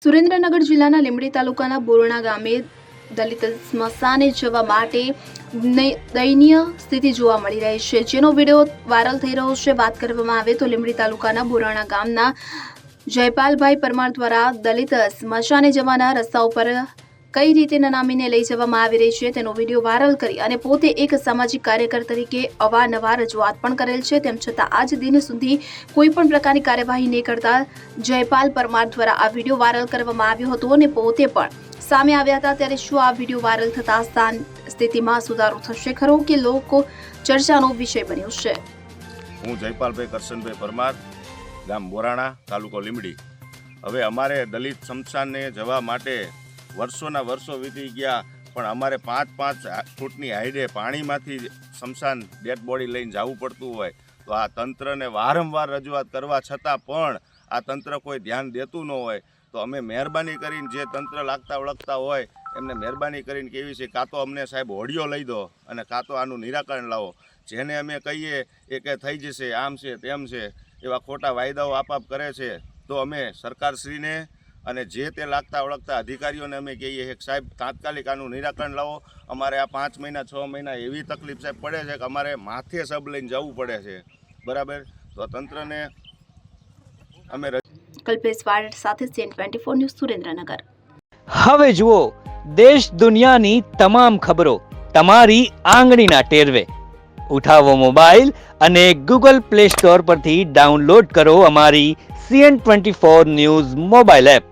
સુરેન્દ્રનગર જિલ્લાના લીંબડી તાલુકાના બોરણા ગામે દલિત સ્મશાને જવા માટે દયનીય સ્થિતિ જોવા મળી રહી છે, જેનો વિડીયો વાયરલ થઈ રહ્યો છે। વાત કરવામાં આવે તો લીંબડી તાલુકાના બોરણા ગામના જયપાલભાઈ પરમાર દ્વારા દલિત સ્મશાને જવાના રસ્તા ઉપર કઈ રીતે નનામીને લઈ જવામાં આવી રહી છે તેનો વિડીયો વાયરલ કરી અને પોતે એક સામાજિક કાર્યકર તરીકે અવારનવાર રજૂઆત પણ કરેલ છે। તેમ છતાં આજ દિન સુધી કોઈ પણ પ્રકારની કાર્યવાહી નહીં કરતા જયપાલ પરમાર દ્વારા આ વિડીયો વાયરલ કરવામાં આવ્યો હતો અને પોતે પણ સામે આવ્યા હતા। ત્યારે શું આ વિડીયો વાયરલ થતા સ્થિતિમાં સુધારો થશે ખરો કે લોકો ચર્ચાનો વિષય બન્યો છે? હું જયપાલભાઈ કરશનભાઈ પરમાર, ગામ બોરાણા, તાલુકો લીંબડી। હવે અમારે દલિત સ્મશાનને જવા માટે વર્ષોના વર્ષો વીતી ગયા, પણ અમારે 5-5 ફૂટની હાઈડે પાણીમાંથી સ્મશાન ડેડ બોડી લઈને જવું પડતું હોય તો આ તંત્રને વારંવાર રજૂઆત કરવા છતાં પણ આ તંત્ર કોઈ ધ્યાન દેતું ન હોય તો અમે મહેરબાની કરીને જે તંત્ર લાગતા ઓળખતા હોય એમને મહેરબાની કરીને કેવી છે, કાં તો અમને સાહેબ હોડીઓ લઈ દો અને કાં તો આનું નિરાકરણ લાવો। જેને અમે કહીએ એ કે થઈ જશે, આમ છે તેમ છે, એવા ખોટા વાયદાઓ આપાપ કરે છે તો અમે સરકારશ્રીને અને જે તે લાગતા ઓળખતા અધિકારીઓને અમે કહીએ કે સાહેબ તાત્કાલિક આનું નિરાકરણ લાવો। અમારે આ 5 મહિના 6 મહિના એવી તકલીફ સાહેબ પડે છે કે અમારે માથે સબ લઈને જવું પડે છે, બરાબર। તો તંત્રને અમે કલ્પેશ વાડ સાથે CN24 ન્યૂઝ સુરેન્દ્રનગર। હવે જુઓ દેશ દુનિયાની તમામ ખબરો તમારી આંગળીના ટેરવે। ઉઠાવો મોબાઈલ અને Google Play Store પરથી ડાઉનલોડ કરો અમારી CN24 ન્યૂઝ મોબાઈલ એપ।